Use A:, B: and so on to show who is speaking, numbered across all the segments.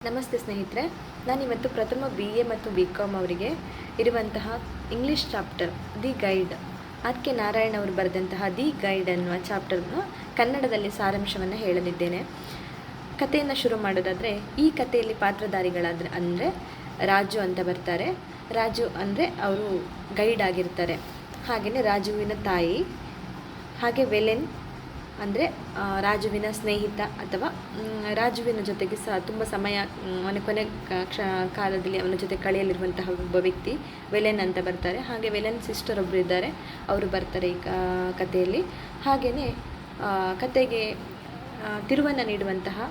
A: ನಮಸ್ತೆ ಸ್ನೇಹಿತರೆ, ನಾನಿವತ್ತು ಪ್ರಥಮ BA ಮತ್ತು BCom ಅವರಿಗೆ ಇರುವಂತಹ ಇಂಗ್ಲೀಷ್ ಚಾಪ್ಟರ್ ದಿ ಗೈಡ್, ಅದಕ್ಕೆ ನಾರಾಯಣ್ ಅವರು ಬರೆದಂತಹ ದಿ ಗೈಡ್ ಅನ್ನುವ ಚಾಪ್ಟರ್ನ ಕನ್ನಡದಲ್ಲಿ ಸಾರಾಂಶವನ್ನು ಹೇಳಲಿದ್ದೇನೆ. ಕಥೆಯನ್ನು ಶುರು ಮಾಡೋದಾದರೆ, ಈ ಕಥೆಯಲ್ಲಿ ಪಾತ್ರಧಾರಿಗಳಾದರೆ ಅಂದರೆ ರಾಜು ಅಂತ ಬರ್ತಾರೆ. ರಾಜು ಅಂದರೆ ಅವರು ಗೈಡ್ ಆಗಿರ್ತಾರೆ. ಹಾಗೆಯೇ ರಾಜುವಿನ ತಾಯಿ, ಹಾಗೆ ವೆಲೆನ್ ಅಂದರೆ ರಾಜುವಿನ ಸ್ನೇಹಿತ ಅಥವಾ ರಾಜುವಿನ ಜೊತೆಗೆ ತುಂಬ ಸಮಯ ಕೊನೆ ಕಾಲದಲ್ಲಿ ಅವನ ಜೊತೆ ಕಳೆಯಲಿರುವಂತಹ ಒಬ್ಬ ವ್ಯಕ್ತಿ ವೆಲೆನ್ ಅಂತ ಬರ್ತಾರೆ. ಹಾಗೆ ವೆಲೆನ್ ಸಿಸ್ಟರ್ ಒಬ್ಬರು ಇದ್ದಾರೆ, ಅವರು ಬರ್ತಾರೆ ಈ ಕಥೆಯಲ್ಲಿ. ಹಾಗೆಯೇ ಕತೆಗೆ ತಿರುವನ್ನು ನೀಡುವಂತಹ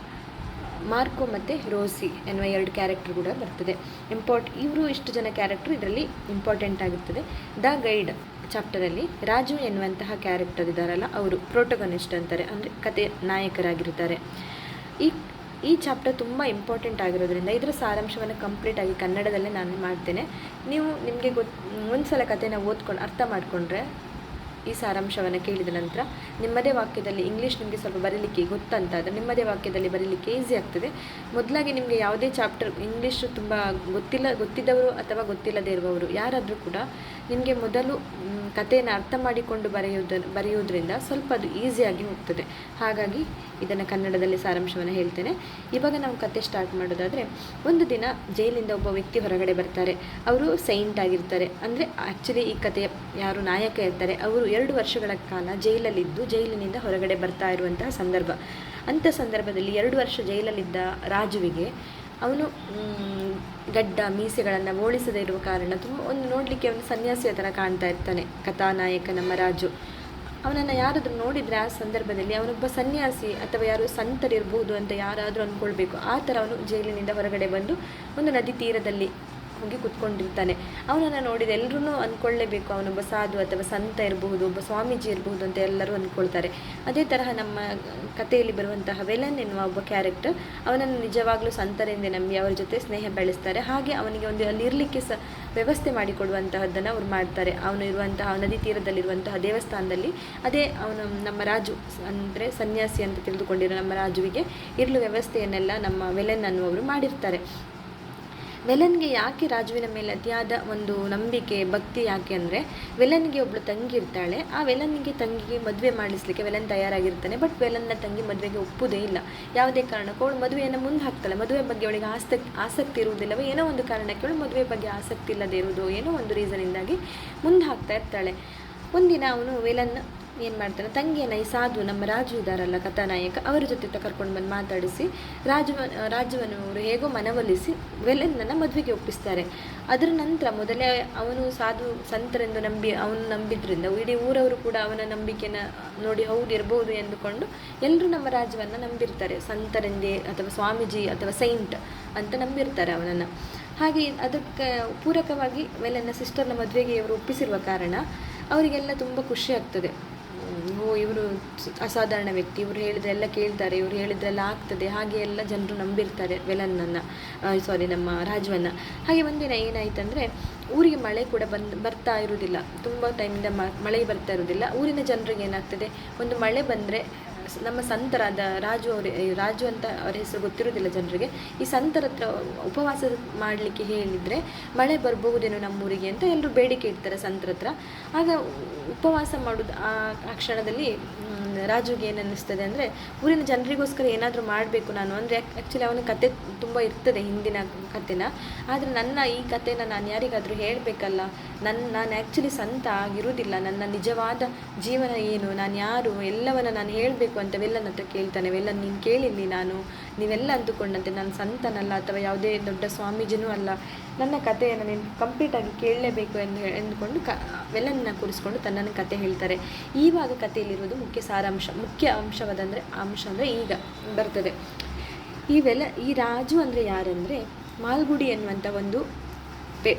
A: ಮಾರ್ಕೋ ಮತ್ತು ರೋಸಿ ಎನ್ನುವ ಎರಡು ಕ್ಯಾರೆಕ್ಟರ್ ಕೂಡ ಬರ್ತದೆ. ಇವರು ಇಷ್ಟು ಜನ ಕ್ಯಾರೆಕ್ಟರ್ ಇದರಲ್ಲಿ ಇಂಪಾರ್ಟೆಂಟ್ ಆಗಿರ್ತದೆ. ದ ಗೈಡ್ ಚಾಪ್ಟರಲ್ಲಿ ರಾಜು ಎನ್ನುವಂತಹ ಕ್ಯಾರೆಕ್ಟರ್ ಇದ್ದಾರಲ್ಲ, ಅವರು ಪ್ರೋಟೋಗನಿಸ್ಟ್ ಅಂತಾರೆ, ಅಂದರೆ ಕಥೆಯ ನಾಯಕರಾಗಿರ್ತಾರೆ. ಈ ಚಾಪ್ಟರ್ ತುಂಬ ಇಂಪಾರ್ಟೆಂಟ್ ಆಗಿರೋದ್ರಿಂದ ಇದರ ಸಾರಾಂಶವನ್ನು ಕಂಪ್ಲೀಟಾಗಿ ಕನ್ನಡದಲ್ಲೇ ನಾನು ಮಾಡ್ತೇನೆ. ನಿಮಗೆ ಒಂದು ಸಲ ಕಥೆನ ಓದ್ಕೊಂಡು ಅರ್ಥ ಮಾಡಿಕೊಂಡ್ರೆ ಈ ಸಾರಾಂಶವನ್ನು ಕೇಳಿದ ನಂತರ ನಿಮ್ಮದೇ ವಾಕ್ಯದಲ್ಲಿ ಇಂಗ್ಲೀಷ್ ನಿಮಗೆ ಸ್ವಲ್ಪ ಬರೀಲಿಕ್ಕೆ ಗೊತ್ತಂತಾದರೆ ನಿಮ್ಮದೇ ವಾಕ್ಯದಲ್ಲಿ ಬರೀಲಿಕ್ಕೆ ಈಸಿ ಆಗ್ತದೆ. ಮೊದಲಾಗಿ ನಿಮಗೆ ಯಾವುದೇ ಚಾಪ್ಟರ್ ಇಂಗ್ಲೀಷ್ ತುಂಬ ಗೊತ್ತಿದ್ದವರು ಅಥವಾ ಗೊತ್ತಿಲ್ಲದೇ ಇರುವವರು ಯಾರಾದರೂ ಕೂಡ ನಿಮಗೆ ಮೊದಲು ಕಥೆಯನ್ನು ಅರ್ಥ ಮಾಡಿಕೊಂಡು ಬರೆಯುವುದರಿಂದ ಸ್ವಲ್ಪ ಅದು ಈಸಿಯಾಗಿ ಹೋಗ್ತದೆ. ಹಾಗಾಗಿ ಇದನ್ನು ಕನ್ನಡದಲ್ಲಿ ಸಾರಾಂಶವನ್ನು ಹೇಳ್ತೇನೆ. ಇವಾಗ ನಾವು ಕತೆ ಸ್ಟಾರ್ಟ್ ಮಾಡೋದಾದರೆ, ಒಂದು ದಿನ ಜೈಲಿಂದ ಒಬ್ಬ ವ್ಯಕ್ತಿ ಹೊರಗಡೆ ಬರ್ತಾರೆ. ಅವರು ಸೈಂಟ್ ಆಗಿರ್ತಾರೆ. ಅಂದರೆ ಆ್ಯಕ್ಚುಲಿ ಈ ಕಥೆಯ ಯಾರು ನಾಯಕ ಇರ್ತಾರೆ ಅವರು 2 ವರ್ಷಗಳ ಕಾಲ ಜೈಲಲ್ಲಿದ್ದು ಜೈಲಿನಿಂದ ಹೊರಗಡೆ ಬರ್ತಾ ಇರುವಂತಹ ಸಂದರ್ಭ. ಅಂಥ ಸಂದರ್ಭದಲ್ಲಿ 2 ವರ್ಷ ಜೈಲಲ್ಲಿದ್ದ ರಾಜುವಿಗೆ ಅವನು ಗಡ್ಡ ಮೀಸೆಗಳನ್ನು ಓಡಿಸದೇ ಇರುವ ಕಾರಣ ಒಂದು ನೋಡಲಿಕ್ಕೆ ಅವನು ಸನ್ಯಾಸಿಯ ಥರ ಕಾಣ್ತಾ ಇರ್ತಾನೆ. ಕಥಾನಾಯಕ ನಮ್ಮ ರಾಜು ಅವನನ್ನು ಯಾರಾದರೂ ನೋಡಿದರೆ ಆ ಸಂದರ್ಭದಲ್ಲಿ ಅವನೊಬ್ಬ ಸನ್ಯಾಸಿ ಅಥವಾ ಯಾರು ಸಂತರಿರ್ಬೋದು ಅಂತ ಯಾರಾದರೂ ಅಂದ್ಕೊಳ್ಬೇಕು. ಆ ಥರ ಅವನು ಜೈಲಿನಿಂದ ಹೊರಗಡೆ ಬಂದು ಒಂದು ನದಿ ತೀರದಲ್ಲಿ ಹೋಗಿ ಕೂತ್ಕೊಂಡಿರ್ತಾನೆ. ಅವನನ್ನು ನೋಡಿದ ಎಲ್ಲರೂ ಅಂದ್ಕೊಳ್ಳೇಬೇಕು ಅವನೊಬ್ಬ ಸಾಧು ಅಥವಾ ಸಂತ ಇರಬಹುದು, ಒಬ್ಬ ಸ್ವಾಮೀಜಿ ಇರಬಹುದು ಅಂತ ಎಲ್ಲರೂ ಅಂದ್ಕೊಳ್ತಾರೆ. ಅದೇ ತರಹ ನಮ್ಮ ಕಥೆಯಲ್ಲಿ ಬರುವಂತಹ ವೆಲೆನ್ ಎನ್ನುವ ಒಬ್ಬ ಕ್ಯಾರೆಕ್ಟರ್ ಅವನನ್ನು ನಿಜವಾಗ್ಲೂ ಸಂತರೆಂದೇ ನಂಬಿ ಅವರ ಜೊತೆ ಸ್ನೇಹ ಬೆಳೆಸ್ತಾರೆ. ಹಾಗೆ ಅವನಿಗೆ ಅಲ್ಲಿ ಇರಲಿಕ್ಕೆ ವ್ಯವಸ್ಥೆ ಮಾಡಿಕೊಡುವಂತಹದ್ದನ್ನು ಅವ್ರು ಮಾಡ್ತಾರೆ. ಅವನು ಇರುವಂತಹ ನದಿ ತೀರದಲ್ಲಿರುವಂತಹ ದೇವಸ್ಥಾನದಲ್ಲಿ ಅದೇ ಅವನು ನಮ್ಮ ರಾಜು ಅಂದರೆ ಸನ್ಯಾಸಿ ಅಂತ ತಿಳಿದುಕೊಂಡಿರೋ ನಮ್ಮ ರಾಜುವಿಗೆ ಇರಲು ವ್ಯವಸ್ಥೆಯನ್ನೆಲ್ಲ ನಮ್ಮ ವೆಲೆನ್ ಅನ್ನುವರು ಮಾಡಿರ್ತಾರೆ. ವೆಲೆನ್ಗೆ ಯಾಕೆ ರಾಜುವಿನ ಮೇಲೆ ಅತಿಯಾದ ಒಂದು ನಂಬಿಕೆ ಭಕ್ತಿ ಯಾಕೆ ಅಂದರೆ, ವೆಲೆನ್ಗೆ ಒಬ್ಬಳು ತಂಗಿ ಇರ್ತಾಳೆ. ಆ ವೆಲೆನ್ಗೆ ತಂಗಿಗೆ ಮದುವೆ ಮಾಡಿಸ್ಲಿಕ್ಕೆ ವೆಲೆನ್ ತಯಾರಾಗಿರ್ತಾನೆ. ಬಟ್ ವೆಲೆನ್ನ ತಂಗಿ ಮದುವೆಗೆ ಒಪ್ಪುವುದೇ ಇಲ್ಲ. ಯಾವುದೇ ಕಾರಣಕ್ಕೂ ಅವಳು ಮದುವೆಯನ್ನು ಮುಂದೆ ಹಾಕ್ತಾಳೆ. ಮದುವೆ ಬಗ್ಗೆ ಅವಳಿಗೆ ಆಸಕ್ತಿ ಇರುವುದಿಲ್ಲವೋ ಏನೋ ಒಂದು ಕಾರಣಕ್ಕೆ ಅವಳು ಮದುವೆ ಬಗ್ಗೆ ಆಸಕ್ತಿ ಇಲ್ಲದೆ ಇರುವುದು ಏನೋ ಒಂದು ರೀಸನಿಂದಾಗಿ ಮುಂದೆ ಹಾಕ್ತಾ ಇರ್ತಾಳೆ. ಒಂದಿನ ಅವನು ವೆಲೆನ್ ಏನು ಮಾಡ್ತಾನೆ, ತಂಗಿಯನ್ನು ಈ ಸಾಧು ನಮ್ಮ ರಾಜು ಇದ್ದಾರಲ್ಲ ಕಥಾನಾಯಕ, ಅವರ ಜೊತೆ ಕರ್ಕೊಂಡು ಬಂದು ಮಾತಾಡಿಸಿ ರಾಜುವನ್ನು ಅವರು ಹೇಗೋ ಮನವೊಲಿಸಿ ವೆಲೆನ್ನನ್ನು ಮದುವೆಗೆ ಒಪ್ಪಿಸ್ತಾರೆ. ಅದರ ನಂತರ ಮೊದಲೇ ಅವನು ಸಾಧು ಸಂತರೆಂದು ಅವನು ನಂಬಿದ್ರಿಂದ ಇಡೀ ಊರವರು ಕೂಡ ಅವನ ನಂಬಿಕೆಯನ್ನು ನೋಡಿ ಹೌದು ಇರ್ಬೋದು ಎಂದುಕೊಂಡು ಎಲ್ಲರೂ ನಮ್ಮ ರಾಜುವನ್ನು ನಂಬಿರ್ತಾರೆ. ಸಂತರೆಂದೇ ಅಥವಾ ಸ್ವಾಮೀಜಿ ಅಥವಾ ಸೈಂಟ್ ಅಂತ ನಂಬಿರ್ತಾರೆ ಅವನನ್ನು. ಹಾಗೆ ಅದಕ್ಕೆ ಪೂರಕವಾಗಿ ವೆಲೆನ್ನ ಸಿಸ್ಟರ್ನ ಮದುವೆಗೆ ಇವರು ಒಪ್ಪಿಸಿರುವ ಕಾರಣ ಅವರಿಗೆಲ್ಲ ತುಂಬ ಖುಷಿ ಆಗ್ತದೆ. ಇವರು ಅಸಾಧಾರಣ ವ್ಯಕ್ತಿ, ಇವರು ಹೇಳಿದ್ರೆಲ್ಲ ಕೇಳ್ತಾರೆ, ಇವರು ಹೇಳಿದ್ರೆಲ್ಲ ಆಗ್ತದೆ, ಹಾಗೆ ಎಲ್ಲ ಜನರು ನಂಬಿರ್ತಾರೆ ವೆಲೆನ್ನನ್ನು, ನಮ್ಮ ರಾಜುವನ್ನು. ಹಾಗೆ ಒಂದಿನ ಏನಾಯ್ತಂದರೆ, ಊರಿಗೆ ಮಳೆ ಕೂಡ ಬರ್ತಾ ಇರೋದಿಲ್ಲ. ತುಂಬ ಟೈಮಿಂದ ಮಳೆ ಬರ್ತಾ ಇರೋದಿಲ್ಲ. ಊರಿನ ಜನರಿಗೆ ಏನಾಗ್ತದೆ, ಒಂದು ಮಳೆ ಬಂದರೆ ನಮ್ಮ ಸಂತರಾದ ರಾಜು ಅಂತ ಅವರ ಹೆಸರು ಗೊತ್ತಿರೋದಿಲ್ಲ ಜನರಿಗೆ. ಈ ಸಂತರ ಹತ್ರ ಉಪವಾಸ ಮಾಡಲಿಕ್ಕೆ ಹೇಳಿದರೆ ಮಳೆ ಬರಬಹುದೇನೋ ನಮ್ಮೂರಿಗೆ ಅಂತ ಎಲ್ಲರೂ ಬೇಡಿಕೆ ಇಡ್ತಾರೆ ಸಂತರ ಹತ್ರ. ಆಗ ಉಪವಾಸ ಮಾಡೋದು ಆ ಕ್ಷಣದಲ್ಲಿ ರಾಜುಗೆ ಏನು ಅನ್ನಿಸ್ತದೆ ಅಂದರೆ, ಊರಿನ ಜನರಿಗೋಸ್ಕರ ಏನಾದರೂ ಮಾಡಬೇಕು ನಾನು ಅಂದರೆ. ಆ್ಯಕ್ಚುಲಿ ಅವನ ಕತೆ ತುಂಬ ಇರ್ತದೆ ಹಿಂದಿನ ಕಥೆನ, ಆದರೆ ನನ್ನ ಈ ಕಥೆನ ನಾನು ಯಾರಿಗಾದರೂ ಹೇಳಬೇಕಲ್ಲ. ನಾನು ಆ್ಯಕ್ಚುಲಿ ಸಂತ ಆಗಿರುವುದಿಲ್ಲ, ನನ್ನ ನಿಜವಾದ ಜೀವನ ಏನು, ನಾನು ಯಾರು ಎಲ್ಲವನ್ನು ನಾನು ಹೇಳಬೇಕು ಅಂತ ವೆಲೆನ್ ಹತ್ರ ಕೇಳ್ತಾನೆ. ವೆಲೆನ್, ನೀನು ಕೇಳಿಲ್ಲಿ, ನೀವೆಲ್ಲ ಅಂದುಕೊಂಡಂತೆ ನಾನು ಸಂತನಲ್ಲ ಅಥವಾ ಯಾವುದೇ ದೊಡ್ಡ ಸ್ವಾಮೀಜಿನೂ ಅಲ್ಲ, ನನ್ನ ಕಥೆಯನ್ನು ನೀನು ಕಂಪ್ಲೀಟಾಗಿ ಕೇಳಲೇಬೇಕು ಎಂದುಕೊಂಡು ವೆಲೆನ್ನ ಕೂರಿಸ್ಕೊಂಡು ತನ್ನನ್ನು ಕತೆ ಹೇಳ್ತಾರೆ. ಈವಾಗ ಕಥೆಯಲ್ಲಿರೋದು ಮುಖ್ಯ ಅಂಶವಾದಂದರೆ ಅಂಶ ಅಂದರೆ ಈಗ ಬರ್ತದೆ. ಈ ರಾಜು ಅಂದರೆ ಯಾರಂದರೆ, ಮಾಲ್ಗುಡಿ ಎನ್ನುವಂಥ ಒಂದು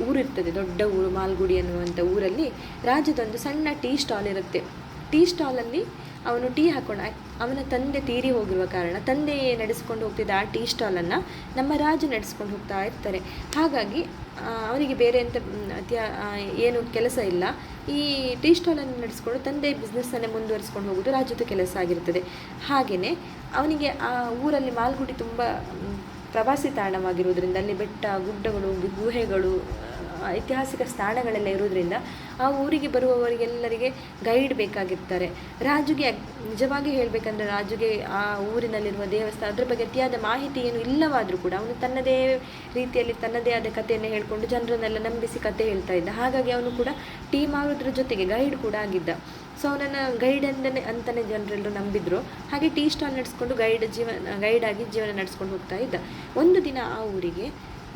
A: ಊರಿರ್ತದೆ, ದೊಡ್ಡ ಊರು ಮಾಲ್ಗುಡಿ ಎನ್ನುವಂಥ ಊರಲ್ಲಿ ರಾಜದೊಂದು ಸಣ್ಣ ಟೀ ಸ್ಟಾಲ್ ಇರುತ್ತೆ. ಟೀ ಸ್ಟಾಲಲ್ಲಿ ಅವನು ಟೀ ಹಾಕೊಂಡು, ಅವನ ತಂದೆ ತೀರಿ ಹೋಗಿರುವ ಕಾರಣ ತಂದೆ ನಡೆಸ್ಕೊಂಡು ಹೋಗ್ತಿದ್ದ ಆ ಟೀ ಸ್ಟಾಲನ್ನು ನಮ್ಮ ರಾಜು ನಡೆಸ್ಕೊಂಡು ಹೋಗ್ತಾ ಇರ್ತಾರೆ. ಹಾಗಾಗಿ ಅವನಿಗೆ ಬೇರೆ ಅಂತ ಏನು ಕೆಲಸ ಇಲ್ಲ. ಈ ಟೀ ಸ್ಟಾಲನ್ನು ನಡೆಸ್ಕೊಂಡು ತಂದೆ ಬಿಸ್ನೆಸ್ಸನ್ನೇ ಮುಂದುವರಿಸ್ಕೊಂಡು ಹೋಗೋದು ರಾಜುದ ಕೆಲಸ ಆಗಿರ್ತದೆ. ಹಾಗೆಯೇ ಅವನಿಗೆ ಆ ಊರಲ್ಲಿ ಮಾಲ್ಗುಡಿ ತುಂಬ ಪ್ರವಾಸಿ ತಾಣವಾಗಿರುವುದರಿಂದ ಅಲ್ಲಿ ಬೆಟ್ಟ ಗುಡ್ಡಗಳು ಗುಹೆಗಳು ಐತಿಹಾಸಿಕ ಸ್ಥಾನಗಳೆಲ್ಲ ಇರೋದ್ರಿಂದ ಆ ಊರಿಗೆ ಬರುವವರಿಗೆಲ್ಲರಿಗೆ ಗೈಡ್ ಬೇಕಾಗಿರ್ತಾರೆ. ರಾಜುಗೆ ನಿಜವಾಗಿ ಹೇಳಬೇಕಂದ್ರೆ ರಾಜುಗೆ ಆ ಊರಿನಲ್ಲಿರುವ ದೇವಸ್ಥಾನ ಅದ್ರ ಬಗ್ಗೆ ಅತಿಯಾದ ಮಾಹಿತಿ ಏನು ಇಲ್ಲವಾದರೂ ಕೂಡ ಅವನು ತನ್ನದೇ ರೀತಿಯಲ್ಲಿ ತನ್ನದೇ ಆದ ಕಥೆಯನ್ನು ಹೇಳಿಕೊಂಡು ಜನರನ್ನೆಲ್ಲ ನಂಬಿಸಿ ಕತೆ ಹೇಳ್ತಾ ಇದ್ದ. ಹಾಗಾಗಿ ಅವನು ಕೂಡ ಟೀಮ್ ಆಗೋದ್ರ ಜೊತೆಗೆ ಗೈಡ್ ಕೂಡ ಆಗಿದ್ದ. ಸೊ ಅವನನ್ನು ಗೈಡ್ ಅಂತಲೇ ಜನರೆಲ್ಲರೂ ನಂಬಿದ್ರು. ಹಾಗೆ ಟೀ ಸ್ಟಾಲ್ ನಡೆಸ್ಕೊಂಡು ಗೈಡ್ ಆಗಿ ಜೀವನ ನಡೆಸ್ಕೊಂಡು ಹೋಗ್ತಾ ಇದ್ದ. ಒಂದು ದಿನ ಆ ಊರಿಗೆ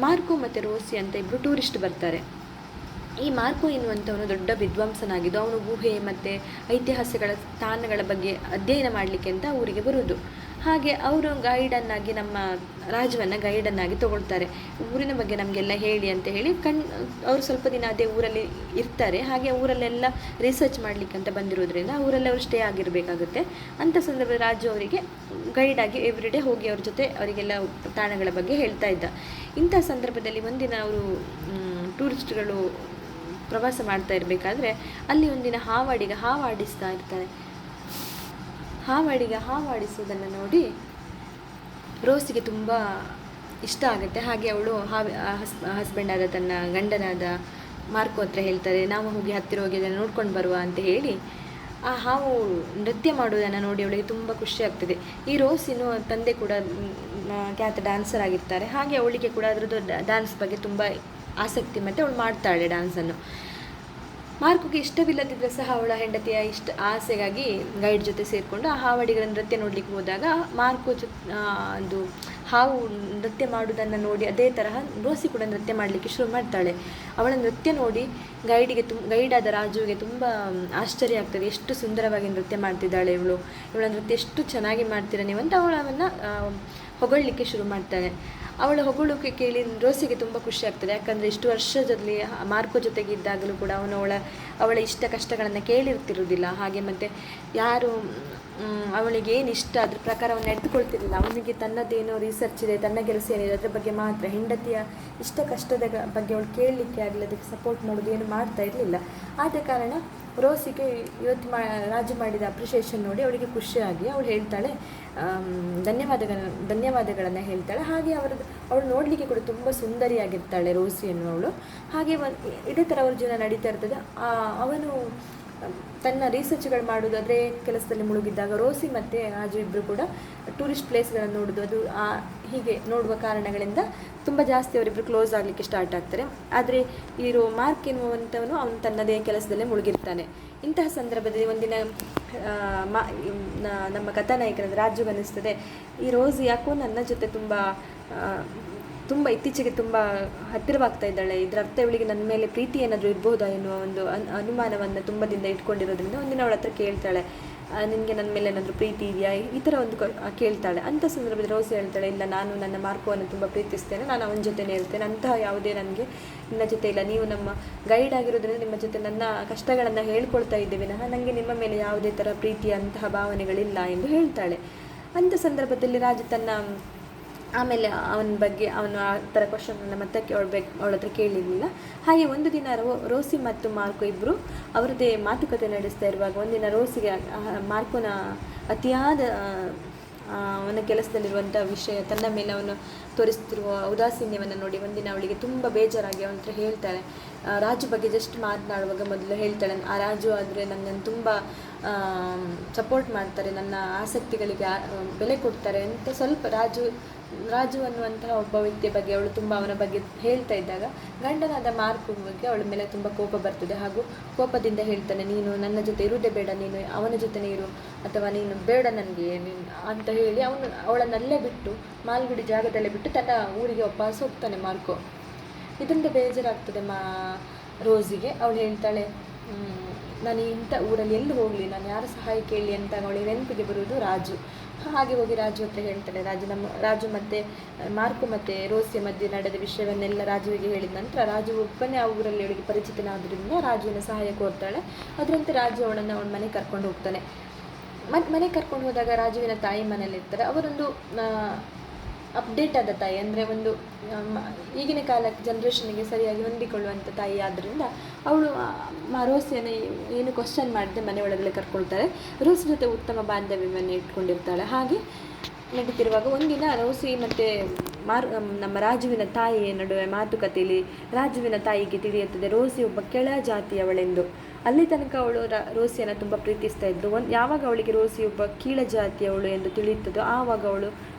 A: ಮಾರ್ಕೋ ಮತ್ತು ರೋಸಿ ಅಂತ ಇಬ್ಬರು ಟೂರಿಸ್ಟ್ ಬರ್ತಾರೆ. ಈ ಮಾರ್ಕೋ ಎನ್ನುವಂಥವನು ದೊಡ್ಡ ವಿದ್ವಾಂಸನಾಗಿದ್ದು ಅವನು ಗುಹೆ ಮತ್ತು ಐತಿಹಾಸಿಕ ಸ್ಥಾನಗಳ ಬಗ್ಗೆ ಅಧ್ಯಯನ ಮಾಡಲಿಕ್ಕೆ ಅಂತ ಊರಿಗೆ ಬರುವುದು. ಹಾಗೆ ಅವರು ಗೈಡನ್ನಾಗಿ ನಮ್ಮ ರಾಜುವನ್ನು ಗೈಡನ್ನಾಗಿ ತಗೊಳ್ತಾರೆ. ಊರಿನ ಬಗ್ಗೆ ನಮಗೆಲ್ಲ ಹೇಳಿ ಅಂತ ಹೇಳಿ ಅವರು ಸ್ವಲ್ಪ ದಿನ ಅದೇ ಊರಲ್ಲಿ ಇರ್ತಾರೆ. ಹಾಗೆ ಊರಲ್ಲೆಲ್ಲ ರಿಸರ್ಚ್ ಮಾಡಲಿಕ್ಕೆ ಅಂತ ಬಂದಿರೋದ್ರಿಂದ ಊರಲ್ಲಿ ಅವರು ಸ್ಟೇ ಆಗಿರಬೇಕಾಗುತ್ತೆ. ಅಂಥ ಸಂದರ್ಭದಲ್ಲಿ ರಾಜು ಅವರಿಗೆ ಗೈಡಾಗಿ ಎವ್ರಿಡೇ ಹೋಗಿ ಅವ್ರ ಜೊತೆ ಅವರಿಗೆಲ್ಲ ತಾಣಗಳ ಬಗ್ಗೆ ಹೇಳ್ತಾ ಇದ್ದ. ಇಂಥ ಸಂದರ್ಭದಲ್ಲಿ ಒಂದಿನ ಅವರು ಟೂರಿಸ್ಟ್ಗಳು ಪ್ರವಾಸ ಮಾಡ್ತಾ ಇರಬೇಕಾದ್ರೆ ಅಲ್ಲಿ ಒಂದಿನ ಹಾವಾಡಿಸ್ತಾ ಇರ್ತಾರೆ. ಹಾವಾಡಿಸೋದನ್ನು ನೋಡಿ ರೋಸಿಗೆ ತುಂಬ ಇಷ್ಟ ಆಗುತ್ತೆ. ಹಾಗೆ ಅವಳು ಹಸ್ಬೆಂಡ್ ಆದ ತನ್ನ ಗಂಡನಾದ ಮಾರ್ಕೋ ಹತ್ರ ಹೇಳ್ತಾರೆ, ನಾವು ಹತ್ತಿರ ಹೋಗಿ ಅದನ್ನು ನೋಡ್ಕೊಂಡು ಬರುವ ಅಂತ ಹೇಳಿ ಆ ಹಾವು ನೃತ್ಯ ಮಾಡೋದನ್ನು ನೋಡಿ ಅವಳಿಗೆ ತುಂಬ ಖುಷಿ ಆಗ್ತದೆ. ಈ ರೋಸಿನ ತಂದೆ ಕೂಡ ಖ್ಯಾತ ಡ್ಯಾನ್ಸರ್ ಆಗಿರ್ತಾರೆ. ಹಾಗೆ ಅವಳಿಗೆ ಕೂಡ ಅದರದ್ದು ಡ್ಯಾನ್ಸ್ ಬಗ್ಗೆ ತುಂಬ ಆಸಕ್ತಿ ಮತ್ತು ಅವಳು ಮಾಡ್ತಾಳೆ ಡ್ಯಾನ್ಸನ್ನು. ಮಾರ್ಕೋಗೆ ಇಷ್ಟವಿಲ್ಲದಿದ್ದರೆ ಸಹ ಅವಳ ಹೆಂಡತಿಯ ಆಸೆಗಾಗಿ ಗೈಡ್ ಜೊತೆ ಸೇರಿಕೊಂಡು ಆ ಹಾವಡಿಗಳ ನೃತ್ಯ ನೋಡಲಿಕ್ಕೆ ಹೋದಾಗ ಮಾರ್ಕೋ ಅದು ಹಾವು ನೃತ್ಯ ಮಾಡುವುದನ್ನು ನೋಡಿ ಅದೇ ತರಹ ರೋಸಿ ಕೂಡ ನೃತ್ಯ ಮಾಡಲಿಕ್ಕೆ ಶುರು ಮಾಡ್ತಾಳೆ. ಅವಳ ನೃತ್ಯ ನೋಡಿ ಗೈಡಾದ ರಾಜುವಿಗೆ ತುಂಬ ಆಶ್ಚರ್ಯ ಆಗ್ತದೆ. ಎಷ್ಟು ಸುಂದರವಾಗಿ ನೃತ್ಯ ಮಾಡ್ತಿದ್ದಾಳೆ ಇವಳ ನೃತ್ಯ ಎಷ್ಟು ಚೆನ್ನಾಗಿ ಮಾಡ್ತೀರ ನೀವು ಅಂತ ಅವಳನ್ನು ಹೊಗಳಲಿಕ್ಕೆ ಶುರು ಮಾಡ್ತಾಳೆ. ಅವಳ ಹೊಗಳೋಕೆ ಕೇಳಿ ರೋಸಿಗೆ ತುಂಬ ಖುಷಿ ಆಗ್ತದೆ. ಯಾಕಂದರೆ ಇಷ್ಟು ವರ್ಷದಲ್ಲಿ ಮಾರ್ಕೋ ಜೊತೆಗೆ ಇದ್ದಾಗಲೂ ಕೂಡ ಅವಳ ಇಷ್ಟ ಕಷ್ಟಗಳನ್ನು ಕೇಳಿರ್ತಿರೋದಿಲ್ಲ. ಹಾಗೆ ಮತ್ತು ಯಾರು ಅವಳಿಗೆ ಏನು ಇಷ್ಟ ಅದ್ರ ಪ್ರಕಾರ ಅವನು ನಡೆದುಕೊಳ್ತಿರಲಿಲ್ಲ. ಅವನಿಗೆ ತನ್ನದೇನೋ ರಿಸರ್ಚ್ ಇದೆ, ತನ್ನ ಕೆಲಸ ಏನಿದೆ ಅದ್ರ ಬಗ್ಗೆ ಮಾತ್ರ, ಹೆಂಡತಿಯ ಇಷ್ಟ ಕಷ್ಟದ ಬಗ್ಗೆ ಅವಳು ಕೇಳಲಿಕ್ಕೆ ಆಗಲಿ ಅದಕ್ಕೆ ಸಪೋರ್ಟ್ ಮಾಡೋದು ಏನು ಮಾಡ್ತಾ ಇರಲಿಲ್ಲ. ಆದ ಕಾರಣ ರೋಸಿಗೆ ಇವತ್ತು ರಾಜು ಮಾಡಿದ ಅಪ್ರಿಷಿಯೇಷನ್ ನೋಡಿ ಅವಳಿಗೆ ಖುಷಿಯಾಗಿ ಅವಳು ಹೇಳ್ತಾಳೆ, ಧನ್ಯವಾದಗಳನ್ನು ಹೇಳ್ತಾಳೆ. ಹಾಗೆ ಅವಳು ನೋಡಲಿಕ್ಕೆ ಕೂಡ ತುಂಬ ಸುಂದರಿಯಾಗಿರ್ತಾಳೆ ರೋಸಿ ಅನ್ನುವವಳು. ಹಾಗೆ ಇದೇ ಥರ ಅವ್ರ ಜೀವನ ನಡೀತಾ ಇರ್ತದೆ. ಅವನು ತನ್ನ ರಿಸರ್ಚ್ಗಳು ಮಾಡೋದು ಅದೇ ಕೆಲಸದಲ್ಲಿ ಮುಳುಗಿದ್ದಾಗ ರೋಸಿ ಮತ್ತು ರಾಜು ಇಬ್ಬರು ಕೂಡ ಟೂರಿಸ್ಟ್ ಪ್ಲೇಸ್ಗಳನ್ನು ನೋಡೋದು ಅದು ಹೀಗೆ ನೋಡುವ ಕಾರಣಗಳಿಂದ ತುಂಬ ಜಾಸ್ತಿ ಅವರಿಬ್ಬರು ಕ್ಲೋಸ್ ಆಗಲಿಕ್ಕೆ ಸ್ಟಾರ್ಟ್ ಆಗ್ತಾರೆ. ಆದರೆ ಮಾರ್ಕ್ ಎನ್ನುವಂಥವನು ಅವನು ತನ್ನದೇ ಕೆಲಸದಲ್ಲೇ ಮುಳುಗಿರ್ತಾನೆ. ಇಂತಹ ಸಂದರ್ಭದಲ್ಲಿ ಒಂದಿನ ನಮ್ಮ ಕಥಾನಾಯಕರಾದ ರಾಜುಗೆ ಅನ್ನಿಸ್ತದೆ, ಈ ರೋಸಿ ಯಾಕೋ ನನ್ನ ಜೊತೆ ತುಂಬ ಇತ್ತೀಚೆಗೆ ತುಂಬ ಹತ್ತಿರವಾಗ್ತಾ ಇದ್ದಾಳೆ, ಇದರ ಅರ್ಥ ಇವಳಿಗೆ ನನ್ನ ಮೇಲೆ ಪ್ರೀತಿ ಏನಾದರೂ ಇರ್ಬೋದಾ ಎನ್ನುವ ಒಂದು ಅನುಮಾನವನ್ನು ತುಂಬ ದಿನ ಇಟ್ಕೊಂಡಿರೋದ್ರಿಂದ ಒಂದಿನ ಅವಳ ಹತ್ರ ಕೇಳ್ತಾಳೆ, ನಿನಗೆ ನನ್ನ ಮೇಲೆ ಏನಾದರೂ ಪ್ರೀತಿ ಇದೆಯಾ ಈ ಥರ ಒಂದು ಕೇಳ್ತಾಳೆ. ಅಂಥ ಸಂದರ್ಭದಲ್ಲಿ ರೋಸಿ ಹೇಳ್ತಾಳೆ, ಇಲ್ಲ ನಾನು ನನ್ನ ಮಾರ್ಕೋವನ್ನು ತುಂಬ ಪ್ರೀತಿಸ್ತೇನೆ, ನಾನು ಅವನ ಜೊತೆನೇ ಇರ್ತೇನೆ, ಅಂತಹ ಯಾವುದೇ ನನಗೆ ನಿನ್ನ ಜೊತೆ ಇಲ್ಲ, ನೀವು ನಮ್ಮ ಗೈಡ್ ಆಗಿರೋದ್ರಿಂದ ನಿಮ್ಮ ಜೊತೆ ನನ್ನ ಕಷ್ಟಗಳನ್ನು ಹೇಳ್ಕೊಳ್ತಾ ಇದ್ದೇವೆ, ನನಗೆ ನಿಮ್ಮ ಮೇಲೆ ಯಾವುದೇ ಥರ ಪ್ರೀತಿಯ ಅಂತಹ ಭಾವನೆಗಳಿಲ್ಲ ಎಂದು ಹೇಳ್ತಾಳೆ. ಅಂಥ ಸಂದರ್ಭದಲ್ಲಿ ರಾಜು ಆಮೇಲೆ ಅವನು ಆ ಥರ ಕ್ವಶನನ್ನು ಮತ್ತೆ ಅವಳ ಹತ್ರ ಕೇಳಿರಲಿಲ್ಲ. ಹಾಗೆ ಒಂದು ದಿನ ರೋಸಿ ಮತ್ತು ಮಾರ್ಕೋ ಇಬ್ಬರು ಅವರದ್ದೇ ಮಾತುಕತೆ ನಡೆಸ್ತಾ ಇರುವಾಗ ಒಂದಿನ ರೋಸಿಗೆ ಮಾರ್ಕೋನ ಅತಿಯಾದ ಅವನ ಕೆಲಸದಲ್ಲಿರುವಂಥ ವಿಷಯ, ತನ್ನ ಮೇಲೆ ಅವನು ತೋರಿಸ್ತಿರುವ ಔದಾಸೀನ್ಯವನ್ನು ನೋಡಿ ಒಂದಿನ ಅವಳಿಗೆ ತುಂಬ ಬೇಜಾರಾಗಿ ಅವನ ಹತ್ರ ಹೇಳ್ತಾಳೆ. ರಾಜು ಬಗ್ಗೆ ಜಸ್ಟ್ ಮಾತನಾಡುವಾಗ ಮೊದಲು ಹೇಳ್ತಾಳೆ, ಆ ರಾಜು ಆದರೆ ನನ್ನನ್ನು ತುಂಬ ಸಪೋರ್ಟ್ ಮಾಡ್ತಾರೆ, ನನ್ನ ಆಸಕ್ತಿಗಳಿಗೆ ಬೆಲೆ ಕೊಡ್ತಾರೆ ಅಂತ ಸ್ವಲ್ಪ ರಾಜು ಅನ್ನುವಂತಹ ಒಬ್ಬ ವ್ಯಕ್ತಿಯ ಬಗ್ಗೆ ಅವಳು ತುಂಬ ಅವನ ಬಗ್ಗೆ ಹೇಳ್ತಾ ಇದ್ದಾಗ ಗಂಡನಾದ ಮಾರ್ಕ್ ಬಗ್ಗೆ ಅವಳ ಮೇಲೆ ತುಂಬ ಕೋಪ ಬರ್ತದೆ. ಹಾಗೂ ಕೋಪದಿಂದ ಹೇಳ್ತಾನೆ, ನೀನು ನನ್ನ ಜೊತೆ ಇರುವುದೇ ಬೇಡ, ನೀನು ಅವನ ಜೊತೆನೇ ಇರು, ಅಥವಾ ನೀನು ಬೇಡ ನನಗೆ ಅಂತ ಹೇಳಿ ಅವಳನ್ನಲ್ಲೇ ಬಿಟ್ಟು ಮಾಲ್ಗುಡಿ ಜಾಗದಲ್ಲೇ ಬಿಟ್ಟು ತನ್ನ ಊರಿಗೆ ವಾಪಸ್ ಹೋಗ್ತಾನೆ ಮಾರ್ಕೋ. ಇದರಿಂದ ಬೇಜಾರಾಗ್ತದೆ ರೋಸಿಗೆ. ಅವಳು ಹೇಳ್ತಾಳೆ, ನಾನು ಇಂಥ ಊರಲ್ಲಿ ಎಲ್ಲಿ ಹೋಗಲಿ, ನಾನು ಯಾರ ಸಹಾಯ ಕೇಳಲಿ ಅಂತ ಅವಳಿಗೆ ನೆನಪಿಗೆ ಬರುವುದು ರಾಜು. ಹಾಗೆ ಹೋಗಿ ರಾಜು ಹತ್ರ ಹೇಳ್ತಾಳೆ. ರಾಜು ಮತ್ತು ಮಾರ್ಕೋ ಮತ್ತು ರೋಸಿಯ ಮಧ್ಯೆ ನಡೆದ ವಿಷಯವನ್ನೆಲ್ಲ ರಾಜುವಿಗೆ ಹೇಳಿದ ನಂತರ ರಾಜು ಒಬ್ಬನೇ ಆ ಊರಲ್ಲಿ ಅವಳಿಗೆ ಪರಿಚಿತನಾದ್ರಿಂದ ರಾಜುವಿನ ಸಹಾಯ ಕೋರ್ತಾಳೆ. ಅದರಂತೆ ರಾಜು ಅವಳ ಮನೆಗೆ ಕರ್ಕೊಂಡು ಹೋಗ್ತಾನೆ. ಮನೆಗೆ ಕರ್ಕೊಂಡು ಹೋದಾಗ ರಾಜುವಿನ ತಾಯಿ ಮನೇಲಿರ್ತಾರೆ. ಅವರೊಂದು ಅಪ್ಡೇಟ್ ಆದ ತಾಯಿ, ಅಂದರೆ ಒಂದು ಈಗಿನ ಕಾಲಕ್ಕೆ ಜನ್ರೇಷನ್ಗೆ ಸರಿಯಾಗಿ ಹೊಂದಿಕೊಳ್ಳುವಂಥ ತಾಯಿ ಆದ್ದರಿಂದ ಅವಳು ರೋಸಿಯನ್ನು ಏನು ಕ್ವಶನ್ ಮಾಡದೆ ಮನೆ ಒಳಗಡೆ ಕರ್ಕೊಳ್ತಾಳೆ. ರೋಸಿ ಜೊತೆ ಉತ್ತಮ ಬಾಂಧವ್ಯವನ್ನು ಇಟ್ಕೊಂಡಿರ್ತಾಳೆ. ಹಾಗೆ ನಡೀತಿರುವಾಗ ಒಂದಿನ ರೋಸಿ ಮತ್ತು ನಮ್ಮ ರಾಜುವಿನ ತಾಯಿಯ ನಡುವೆ ಮಾತುಕತೆಯಲ್ಲಿ ರಾಜುವಿನ ತಾಯಿಗೆ ತಿಳಿಯುತ್ತದೆ ರೋಸಿ ಒಬ್ಬ ಕೆಳ ಜಾತಿಯವಳೆಂದು. ಅಲ್ಲಿ ತನಕ ಅವಳು ರೋಸಿಯನ್ನು ತುಂಬ ಪ್ರೀತಿಸ್ತಾ ಇದ್ದರು. ಯಾವಾಗ ಅವಳಿಗೆ ರೋಸಿ ಒಬ್ಬ ಕೀಳ ಜಾತಿಯವಳು ಎಂದು ತಿಳಿಯುತ್ತದೋ ಆವಾಗ ಅವಳು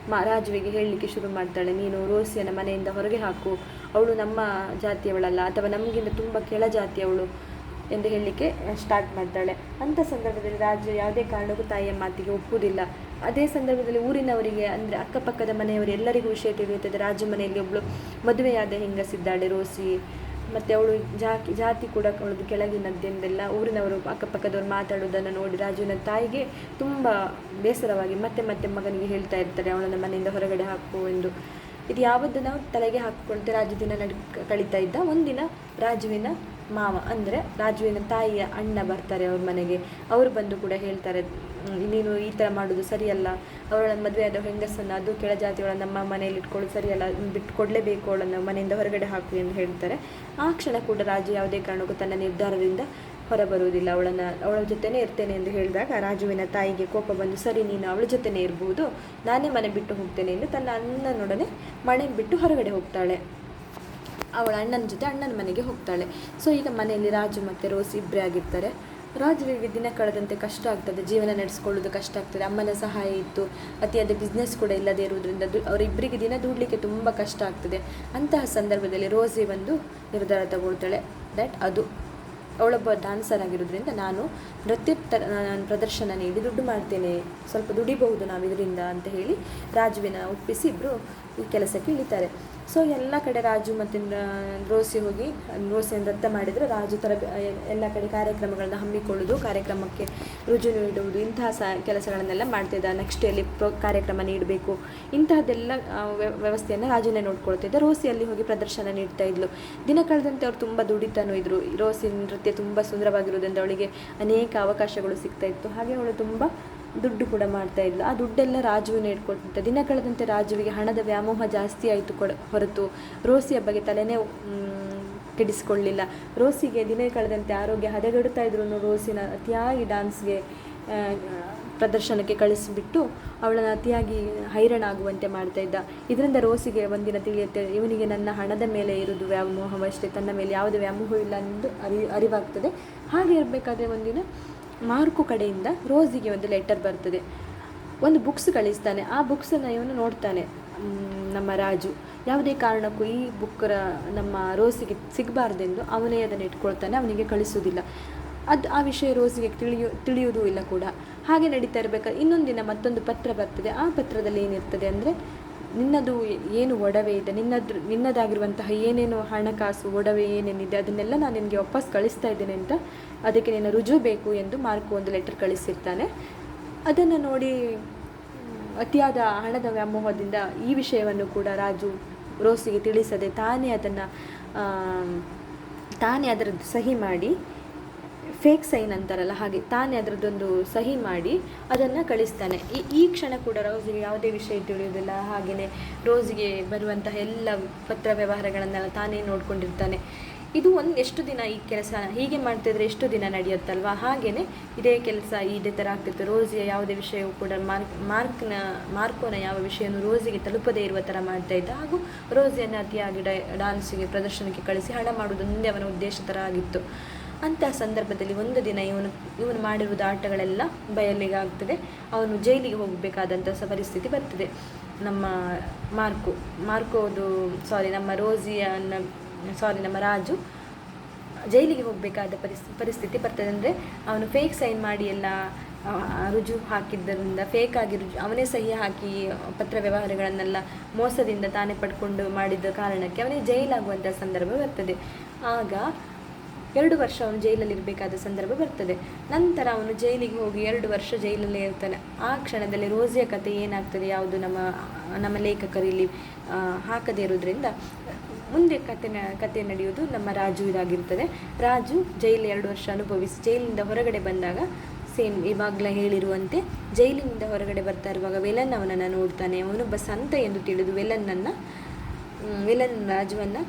A: ರಾಜುವಿಗೆ ಹೇಳಲಿಕ್ಕೆ ಶುರು ಮಾಡ್ತಾಳೆ, ನೀನು ರೋಸಿಯನ್ನು ಮನೆಯಿಂದ ಹೊರಗೆ ಹಾಕು, ಅವಳು ನಮ್ಮ ಜಾತಿಯವಳಲ್ಲ ಅಥವಾ ನಮಗಿಂತ ತುಂಬ ಕೆಳ ಜಾತಿಯವಳು ಎಂದು ಹೇಳಲಿಕ್ಕೆ ಸ್ಟಾರ್ಟ್ ಮಾಡ್ತಾಳೆ. ಅಂಥ ಸಂದರ್ಭದಲ್ಲಿ ರಾಜು ಯಾವುದೇ ಕಾರಣಕ್ಕೂ ತಾಯಿಯ ಮಾತಿಗೆ ಒಪ್ಪುವುದಿಲ್ಲ. ಅದೇ ಸಂದರ್ಭದಲ್ಲಿ ಊರಿನವರಿಗೆ ಅಂದರೆ ಅಕ್ಕಪಕ್ಕದ ಮನೆಯವರು ಎಲ್ಲರಿಗೂ ವಿಷಯ ತಿಳಿಯುತ್ತದೆ, ರಾಜು ಮನೆಯಲ್ಲಿ ಒಬ್ಬಳು ಮದುವೆಯಾದ ಹೆಂಗಸಿದ್ದಾಳೆ ರೋಸಿ, ಮತ್ತು ಅವಳು ಜಾತಿ ಕೂಡ ಅವಳದು ಕೆಳಗಿನದ್ದೆಂದೆಲ್ಲ ಊರಿನವರು ಅಕ್ಕಪಕ್ಕದವ್ರು ಮಾತಾಡೋದನ್ನು ನೋಡಿ ರಾಜುವಿನ ತಾಯಿಗೆ ತುಂಬ ಬೇಸರವಾಗಿ ಮತ್ತೆ ಮತ್ತೆ ಮಗನಿಗೆ ಹೇಳ್ತಾ ಇರ್ತಾರೆ, ಅವಳನ್ನು ಮನೆಯಿಂದ ಹೊರಗಡೆ ಹಾಕು ಎಂದು. ಇದು ಯಾವತ್ತು ನಾವು ತಲೆಗೆ ಹಾಕಿಕೊಳ್ತೆ ರಾಜು ದಿನ ಕಳೀತಾ ಇದ್ದ. ಒಂದಿನ ರಾಜುವಿನ ಮಾವ ಅಂದರೆ ರಾಜುವಿನ ತಾಯಿಯ ಅಣ್ಣ ಬರ್ತಾರೆ ಅವ್ರ ಮನೆಗೆ. ಅವರು ಬಂದು ಕೂಡ ಹೇಳ್ತಾರೆ, ನೀನು ಈ ಥರ ಮಾಡೋದು ಸರಿಯಲ್ಲ, ಅವಳ ಮದುವೆಯಾದ ಹೆಂಗಸನ್ನು ಅದು ಕೆಳಜಾತಿಯವಳ ನಮ್ಮ ಮನೆಯಲ್ಲಿ ಇಟ್ಕೊಳ್ಳೋದು ಸರಿಯಲ್ಲ, ಬಿಟ್ಟು ಕೊಡಲೇಬೇಕು, ಅವಳನ್ನು ಮನೆಯಿಂದ ಹೊರಗಡೆ ಹಾಕು ಎಂದು ಹೇಳ್ತಾರೆ. ಆ ಕ್ಷಣ ಕೂಡ ರಾಜು ಯಾವುದೇ ಕಾರಣಕ್ಕೂ ತನ್ನ ನಿರ್ಧಾರದಿಂದ ಹೊರಬರುವುದಿಲ್ಲ. ಅವಳ ಜೊತೆನೇ ಇರ್ತೇನೆ ಎಂದು ಹೇಳಿದಾಗ ರಾಜುವಿನ ತಾಯಿಗೆ ಕೋಪ ಬಂದು, ಸರಿ ನೀನು ಅವಳ ಜೊತೆನೇ ಇರ್ಬೋದು, ನಾನೇ ಮನೆ ಬಿಟ್ಟು ಹೋಗ್ತೇನೆ ಎಂದು ತನ್ನ ಅಣ್ಣನೊಡನೆ ಮನೆ ಬಿಟ್ಟು ಹೊರಗಡೆ ಹೋಗ್ತಾಳೆ. ಅವಳ ಅಣ್ಣನ ಜೊತೆ ಅಣ್ಣನ ಮನೆಗೆ ಹೋಗ್ತಾಳೆ. ಸೊ ಈಗ ಮನೆಯಲ್ಲಿ ರಾಜು ಮತ್ತು ರೋಸಿ ಇಬ್ಬರೇ ಆಗಿರ್ತಾರೆ. ರಾಜುವಿಗೆ ದಿನ ಕಳೆದಂತೆ ಕಷ್ಟ ಆಗ್ತದೆ, ಜೀವನ ನಡೆಸ್ಕೊಳ್ಳೋದು ಕಷ್ಟ ಆಗ್ತದೆ. ಅಮ್ಮನ ಸಹಾಯ ಇತ್ತು, ಅತಿಯಾದ ಬಿಸ್ನೆಸ್ ಕೂಡ ಇಲ್ಲದೆ ಇರುವುದರಿಂದ ಅವರಿಬ್ಬರಿಗೆ ದಿನ ದುಡ್ಲಿಕ್ಕೆ ತುಂಬ ಕಷ್ಟ ಆಗ್ತದೆ. ಅಂತಹ ಸಂದರ್ಭದಲ್ಲಿ ರೋಸಿ ಒಂದು ನಿರ್ಧಾರ ತಗೊಳ್ತಾಳೆ, ದಟ್ ಅದು ಅವಳೊಬ್ಬ ಡ್ಯಾನ್ಸರ್ ಆಗಿರೋದ್ರಿಂದ ನಾನು ನೃತ್ಯ ಪ್ರದರ್ಶನ ನೀಡಿ ದುಡ್ಡು ಮಾಡ್ತೇನೆ, ಸ್ವಲ್ಪ ದುಡಿಬಹುದು ನಾವು ಇದರಿಂದ ಅಂತ ಹೇಳಿ ರಾಜುವಿನ ಒಪ್ಪಿಸಿ ಇಬ್ಬರು ಈ ಕೆಲಸಕ್ಕೆ ಇಳಿತಾರೆ. ಸೊ ಎಲ್ಲ ಕಡೆ ರಾಜು ಮತ್ತು ರೋಸಿ ಹೋಗಿ ರೋಸಿಯನ್ನು ನೃತ್ಯ ಮಾಡಿದರೆ ರಾಜು ಎಲ್ಲ ಕಡೆ ಕಾರ್ಯಕ್ರಮಗಳನ್ನು ಹಮ್ಮಿಕೊಳ್ಳೋದು, ಕಾರ್ಯಕ್ರಮಕ್ಕೆ ರುಜು ನೀಡುವುದು, ಇಂತಹ ಕೆಲಸಗಳನ್ನೆಲ್ಲ ಮಾಡ್ತಿದ್ದ. ನೆಕ್ಸ್ಟ್ ಎಲ್ಲಿ ಕಾರ್ಯಕ್ರಮ ನೀಡಬೇಕು ಇಂತಹದ್ದೆಲ್ಲ ವ್ಯವಸ್ಥೆಯನ್ನು ರಾಜುನೇ ನೋಡ್ಕೊಳ್ತಿದ್ದ. ರೋಸಿ ಅಲ್ಲಿ ಹೋಗಿ ಪ್ರದರ್ಶನ ನೀಡ್ತಾ ಇದ್ಲು. ದಿನ ಕಳೆದಂತೆ ಅವ್ರು ತುಂಬ ದುಡಿತಾನೂ ಇದ್ದರು. ರೋಸಿ ನೃತ್ಯ ತುಂಬ ಸುಂದರವಾಗಿರೋದ್ರಿಂದ ಅವಳಿಗೆ ಅನೇಕ ಅವಕಾಶಗಳು ಸಿಗ್ತಾ ಇತ್ತು. ಹಾಗೆ ಅವಳು ತುಂಬ ದುಡ್ಡು ಕೂಡ ಮಾಡ್ತಾ ಇದ್ಲು. ಆ ದುಡ್ಡೆಲ್ಲ ರಾಜುವಿನ ಇಟ್ಕೊಳ್ತಿದ್ದ. ದಿನ ಕಳೆದಂತೆ ರಾಜುವಿಗೆ ಹಣದ ವ್ಯಾಮೋಹ ಜಾಸ್ತಿ ಆಯಿತು ಹೊರತು ರೋಸಿಯ ಬಗ್ಗೆ ತಲೆನೇ ಕೆಡಿಸಿಕೊಳ್ಳಲಿಲ್ಲ. ರೋಸಿಗೆ ದಿನ ಕಳೆದಂತೆ ಆರೋಗ್ಯ ಹದಗೆಡುತ್ತಾ ಇದ್ರು. ರೋಸಿನ ಅತಿಯಾಗಿ ಡ್ಯಾನ್ಸ್ಗೆ ಪ್ರದರ್ಶನಕ್ಕೆ ಕಳಿಸಿಬಿಟ್ಟು ಅವಳನ್ನು ಅತಿಯಾಗಿ ಹೈರಾಣಾಗುವಂತೆ ಮಾಡ್ತಾ ಇದ್ದ. ಇದರಿಂದ ರೋಸಿಗೆ ಒಂದಿನ ತಿಳಿಯುತ್ತೆ, ಇವನಿಗೆ ನನ್ನ ಹಣದ ಮೇಲೆ ಇರೋದು ವ್ಯಾಮೋಹವಷ್ಟೇ, ತನ್ನ ಮೇಲೆ ಯಾವುದೇ ವ್ಯಾಮೋಹ ಇಲ್ಲ ಎಂದು ಅರಿವಾಗ್ತದೆ. ಹಾಗೆ ಇರಬೇಕಾದ್ರೆ ಒಂದಿನ ಮಾರ್ಕು ಕಡೆಯಿಂದ ರೋಸಿಗೆ ಒಂದು ಲೆಟರ್ ಬರ್ತದೆ, ಒಂದು ಬುಕ್ಸ್ ಕಳಿಸ್ತಾನೆ. ಆ ಬುಕ್ಸನ್ನು ಇವನು ನೋಡ್ತಾನೆ ನಮ್ಮ ರಾಜು. ಯಾವುದೇ ಕಾರಣಕ್ಕೂ ಈ ಬುಕ್ ನಮ್ಮ ರೋಸಿಗೆ ಸಿಗಬಾರ್ದೆಂದು ಅವನೇ ಅದನ್ನು ಇಟ್ಕೊಳ್ತಾನೆ, ಅವನಿಗೆ ಕಳಿಸೋದಿಲ್ಲ. ಆ ವಿಷಯ ರೋಸಿಗೆ ತಿಳಿಯುವುದೂ ಇಲ್ಲ ಕೂಡ. ಹಾಗೆ ನಡೀತಾ ಇರಬೇಕಾದ್ರೆ ಇನ್ನೊಂದು ದಿನ ಮತ್ತೊಂದು ಪತ್ರ ಬರ್ತದೆ. ಆ ಪತ್ರದಲ್ಲಿ ಏನಿರ್ತದೆ ಅಂದರೆ, ನಿನ್ನದು ಏನು ಒಡವೆ ಇದೆ, ನಿನ್ನದಾಗಿರುವಂತಹ ಏನೇನು ಹಣಕಾಸು ಒಡವೆ ಏನೇನಿದೆ ಅದನ್ನೆಲ್ಲ ನಾನು ನಿನಗೆ ವಾಪಸ್ ಕಳಿಸ್ತಾ ಇದ್ದೇನೆ ಅಂತ, ಅದಕ್ಕೆ ನಿನ್ನ ರುಜು ಬೇಕು ಎಂದು ಮಾರ್ಕು ಒಂದು ಲೆಟರ್ ಕಳಿಸಿರ್ತಾನೆ. ಅದನ್ನು ನೋಡಿ ಅತಿಯಾದ ಹಣದ ವ್ಯಾಮೋಹದಿಂದ ಈ ವಿಷಯವನ್ನು ಕೂಡ ರಾಜು ರೋಸಿಗೆ ತಿಳಿಸದೆ ತಾನೇ ಅದರದ್ದು ಸಹಿ ಮಾಡಿ, ಫೇಕ್ ಸೈನ್ ಅಂತಾರಲ್ಲ ಹಾಗೆ ತಾನೇ ಅದರದ್ದೊಂದು ಸಹಿ ಮಾಡಿ ಅದನ್ನು ಕಳಿಸ್ತಾನೆ. ಈ ಕ್ಷಣ ಕೂಡ ರೋಸಿಗೆ ಯಾವುದೇ ವಿಷಯ ತಿಳಿಯುವುದಿಲ್ಲ. ಹಾಗೆಯೇ ರೋಸಿಗೆ ಬರುವಂತಹ ಎಲ್ಲ ಪತ್ರ ವ್ಯವಹಾರಗಳನ್ನೆಲ್ಲ ತಾನೇ ನೋಡ್ಕೊಂಡಿರ್ತಾನೆ. ಇದು ಎಷ್ಟು ದಿನ ಈ ಕೆಲಸ ಹೀಗೆ ಮಾಡ್ತಿದ್ರೆ ಎಷ್ಟು ದಿನ ನಡೆಯುತ್ತಲ್ವ, ಹಾಗೆಯೇ ಇದೇ ಕೆಲಸ ಇದೇ ಥರ ಆಗ್ತಿತ್ತು. ರೋಸಿಯ ಯಾವುದೇ ವಿಷಯವೂ ಕೂಡ ಮಾರ್ಕೋನ ಯಾವ ವಿಷಯನೂ ರೋಸಿಗೆ ತಲುಪದೇ ಇರುವ ಥರ ಮಾಡ್ತಾ ಇದ್ದ. ಹಾಗೂ ರೋಸಿಯನ್ನು ಅತಿಯಾಗಿ ಡ್ಯಾನ್ಸಿಗೆ ಪ್ರದರ್ಶನಕ್ಕೆ ಕಳಿಸಿ ಹಣ ಮಾಡುವುದು ಮುಂದೆ ಅವನ ಉದ್ದೇಶ ಥರ ಆಗಿತ್ತು. ಅಂತಹ ಸಂದರ್ಭದಲ್ಲಿ ಒಂದು ದಿನ ಇವನು ಮಾಡಿರುವುದು ಆಟಗಳೆಲ್ಲ ಬಯಲಿಗಾಗ್ತದೆ. ಅವನು ಜೈಲಿಗೆ ಹೋಗಬೇಕಾದಂಥ ಪರಿಸ್ಥಿತಿ ಬರ್ತದೆ. ನಮ್ಮ ರಾಜು ಜೈಲಿಗೆ ಹೋಗಬೇಕಾದ ಪರಿಸ್ಥಿತಿ ಬರ್ತದೆ. ಅಂದರೆ ಅವನು ಫೇಕ್ ಸೈನ್ ಮಾಡಿ ಎಲ್ಲ ರುಜು ಹಾಕಿದ್ದರಿಂದ ಫೇಕಾಗಿ ಅವನೇ ಸಹಿ ಹಾಕಿ ಪತ್ರ ವ್ಯವಹಾರಗಳನ್ನೆಲ್ಲ ಮೋಸದಿಂದ ತಾನೇ ಪಡ್ಕೊಂಡು ಮಾಡಿದ ಕಾರಣಕ್ಕೆ ಅವನಿಗೆ ಜೈಲಾಗುವಂಥ ಸಂದರ್ಭ ಬರ್ತದೆ. ಆಗ 2 ವರ್ಷ ಅವನು ಜೈಲಲ್ಲಿರಬೇಕಾದ ಸಂದರ್ಭ ಬರ್ತದೆ. ನಂತರ ಅವನು ಜೈಲಿಗೆ ಹೋಗಿ 2 ವರ್ಷ ಜೈಲಲ್ಲೇ ಇರ್ತಾನೆ. ಆ ಕ್ಷಣದಲ್ಲಿ ರೋಸಿಯ ಕಥೆ ಏನಾಗ್ತದೆ ಯಾವುದು ನಮ್ಮ ಲೇಖಕರು ಇಲ್ಲಿ ಹಾಕದೇ ಇರೋದ್ರಿಂದ ಮುಂದೆ ಕತೆ ನಡೆಯುವುದು ನಮ್ಮ ರಾಜು ಇದಾಗಿರ್ತದೆ. ರಾಜು ಜೈಲು 2 ವರ್ಷ ಅನುಭವಿಸಿ ಜೈಲಿನಿಂದ ಹೊರಗಡೆ ಬಂದಾಗ ಸೇಮ್ ಇವಾಗಲೇ ಹೇಳಿರುವಂತೆ ಜೈಲಿನಿಂದ ಹೊರಗಡೆ ಬರ್ತಾ ಇರುವಾಗ ವೆಲನ್ ಅವನನ್ನು ನೋಡ್ತಾನೆ. ಅವನೊಬ್ಬ ಸಂತ ಎಂದು ತಿಳಿದು ವೆಲನ್ ರಾಜುವನ್ನು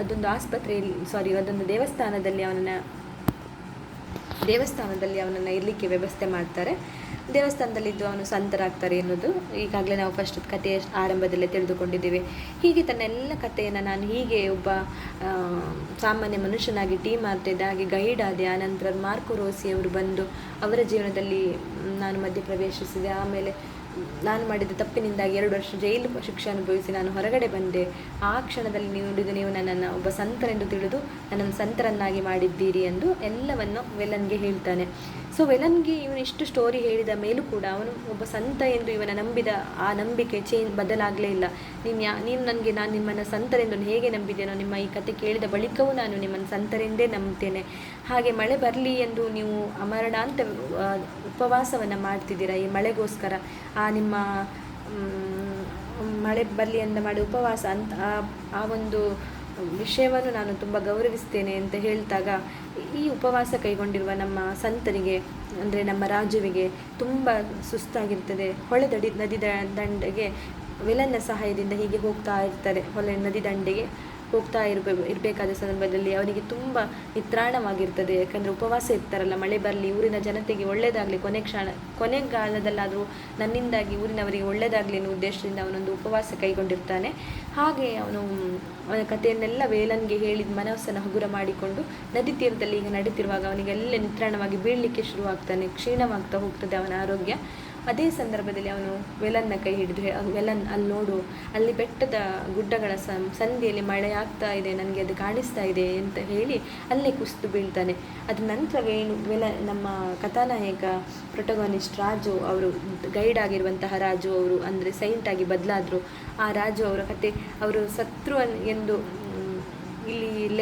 A: ಅದೊಂದು ದೇವಸ್ಥಾನದಲ್ಲಿ ಅವನನ್ನು ಇರಲಿಕ್ಕೆ ವ್ಯವಸ್ಥೆ ಮಾಡ್ತಾರೆ. ದೇವಸ್ಥಾನದಲ್ಲಿದ್ದು ಅವನು ಸಂತರಾಗ್ತಾರೆ ಎನ್ನುವುದು ಈಗಾಗಲೇ ನಾವು ಫಸ್ಟ್ ಕಥೆಯ ಆರಂಭದಲ್ಲೇ ತಿಳಿದುಕೊಂಡಿದ್ದೇವೆ. ಹೀಗೆ ತನ್ನೆಲ್ಲ ಕಥೆಯನ್ನು ನಾನು ಹೀಗೆ ಒಬ್ಬ ಸಾಮಾನ್ಯ ಮನುಷ್ಯನಾಗಿ ಟೀಮ್ ಮಾಡ್ತಿದ್ದೆ, ಹಾಗೆ ಗೈಡ್ ಆದೆ. ಆನಂತರ ಮಾರ್ಕೊ ರೋಸಿ ಅವರು ಬಂದು ಅವರ ಜೀವನದಲ್ಲಿ ನಾನು ಮಧ್ಯೆ ಪ್ರವೇಶಿಸಿದೆ. ಆಮೇಲೆ ನಾನು ಮಾಡಿದ ತಪ್ಪಿನಿಂದಾಗಿ 2 ವರ್ಷ ಜೈಲು ಶಿಕ್ಷೆ ಅನುಭವಿಸಿ ನಾನು ಹೊರಗಡೆ ಬಂದೆ. ಆ ಕ್ಷಣದಲ್ಲಿ ನೀವು ನನ್ನನ್ನು ಒಬ್ಬ ಸಂತರೆಂದು ತಿಳಿದು ನನ್ನನ್ನು ಸಂತರನ್ನಾಗಿ ಮಾಡಿದ್ದೀರಿ ಎಂದು ಎಲ್ಲವನ್ನು ವೆಲನ್ಗೆ ಹೇಳ್ತಾನೆ. ಸೊ ವೆಲನ್ಗೆ ಇವನು ಇಷ್ಟು ಸ್ಟೋರಿ ಹೇಳಿದ ಮೇಲೂ ಕೂಡ ಅವನು ಒಬ್ಬ ಸಂತ ಎಂದು ಇವನ ನಂಬಿದ ಆ ನಂಬಿಕೆ ಬದಲಾಗಲೇ ಇಲ್ಲ. ನೀನು ನನಗೆ ನಾನು ನಿಮ್ಮನ್ನು ಸಂತರೆಂದು ಹೇಗೆ ನಂಬಿದ್ದೇನೋ, ನಿಮ್ಮ ಈ ಕತೆ ಕೇಳಿದ ಬಳಿಕವೂ ನಾನು ನಿಮ್ಮನ್ನು ಸಂತರೆಂದೇ ನಂಬ್ತೇನೆ. ಹಾಗೆ ಮಳೆ ಬರಲಿ ಎಂದು ನೀವು ಅಮರಣಾಂತ ಉಪವಾಸವನ್ನು ಮಾಡ್ತಿದ್ದೀರಾ ಈ ಮಳೆಗೋಸ್ಕರ. ಆ ನಿಮ್ಮ ಮಳೆ ಬರಲಿ ಅಂತ ಮಾಡಿ ಉಪವಾಸ ಅಂತ ಆ ಒಂದು ವಿಷಯವನ್ನು ನಾನು ತುಂಬ ಗೌರವಿಸ್ತೇನೆ ಅಂತ ಹೇಳಿದಾಗ, ಈ ಉಪವಾಸ ಕೈಗೊಂಡಿರುವ ನಮ್ಮ ಸಂತರಿಗೆ ಅಂದರೆ ನಮ್ಮ ರಾಜುವಿಗೆ ತುಂಬ ಸುಸ್ತಾಗಿರ್ತದೆ. ನದಿ ದಂಡೆಗೆ ವೆಲನ್ನ ಸಹಾಯದಿಂದ ಹೀಗೆ ಹೋಗ್ತಾ ಇರ್ತಾರೆ. ನದಿ ದಂಡೆಗೆ ಹೋಗ್ತಾ ಇರಬೇಕಾದ ಸಂದರ್ಭದಲ್ಲಿ ಅವನಿಗೆ ತುಂಬ ನಿತ್ರಾಣವಾಗಿರ್ತದೆ. ಯಾಕಂದರೆ ಉಪವಾಸ ಇರ್ತಾರಲ್ಲ, ಮಳೆ ಬರಲಿ, ಊರಿನ ಜನತೆಗೆ ಒಳ್ಳೆಯದಾಗಲಿ, ಕೊನೆಗಾಲದಲ್ಲಾದರೂ ನನ್ನಿಂದಾಗಿ ಊರಿನವರಿಗೆ ಒಳ್ಳೆಯದಾಗಲಿ ಅನ್ನೋ ಉದ್ದೇಶದಿಂದ ಅವನೊಂದು ಉಪವಾಸ ಕೈಗೊಂಡಿರ್ತಾನೆ. ಹಾಗೆ ಅವನ ಕಥೆಯನ್ನೆಲ್ಲ ವೇಲನ್ಗೆ ಹೇಳಿದ ಮನಸ್ಸನ್ನು ಹಗುರ ಮಾಡಿಕೊಂಡು ನದಿ ತೀರದಲ್ಲಿ ಈಗ ನಡೀತಿರುವಾಗ ಅವನಿಗೆಲ್ಲ ನಿತ್ರಾಣವಾಗಿ ಬೀಳಲಿಕ್ಕೆ ಶುರುವಾಗ್ತಾನೆ. ಕ್ಷೀಣವಾಗ್ತಾ ಹೋಗ್ತದೆ ಅವನ ಆರೋಗ್ಯ. ಅದೇ ಸಂದರ್ಭದಲ್ಲಿ ಅವನು ವೆಲನ್ನ ಕೈ ಹಿಡಿದು, ವೆಲನ್ ಅಲ್ಲಿ ನೋಡು, ಅಲ್ಲಿ ಬೆಟ್ಟದ ಗುಡ್ಡಗಳ ಸಂಧಿಯಲ್ಲಿ ಮಳೆ ಆಗ್ತಾ ಇದೆ, ನನಗೆ ಅದು ಕಾಣಿಸ್ತಾ ಇದೆ ಅಂತ ಹೇಳಿ ಅಲ್ಲೇ ಕುಸಿದು ಬೀಳ್ತಾನೆ. ಅದ ನಂತರ ನಮ್ಮ ಕಥಾನಾಯಕ ಪ್ರೊಟಗೋನಿಸ್ಟ್ ರಾಜು ಅವರು, ಗೈಡ್ ಆಗಿರುವಂತಹ ರಾಜು ಅವರು ಅಂದರೆ ಸೈಂಟಾಗಿ ಬದಲಾದರು. ಆ ರಾಜು ಅವರ ಕತೆ, ಅವರು ಸತ್ರು ಎಂದು ಇಲ್ಲಿ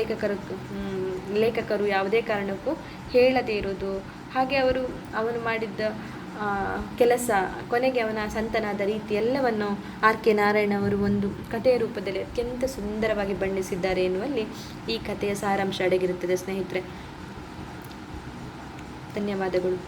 A: ಲೇಖಕರು ಯಾವುದೇ ಕಾರಣಕ್ಕೂ ಹೇಳದೇ ಇರೋದು, ಹಾಗೆ ಅವನು ಮಾಡಿದ್ದ ಕೆಲಸ, ಕೊನೆಗೆ ಅವನ ಸಂತನಾದ ರೀತಿ ಎಲ್ಲವನ್ನು R.K. ನಾರಾಯಣ್ ಅವರು ಒಂದು ಕಥೆಯ ರೂಪದಲ್ಲಿ ಅತ್ಯಂತ ಸುಂದರವಾಗಿ ಬಣ್ಣಿಸಿದ್ದಾರೆ ಎನ್ನುವಲ್ಲಿ ಈ ಕಥೆಯ ಸಾರಾಂಶ ಅಡಗಿರುತ್ತದೆ ಸ್ನೇಹಿತರೆ. ಧನ್ಯವಾದಗಳು.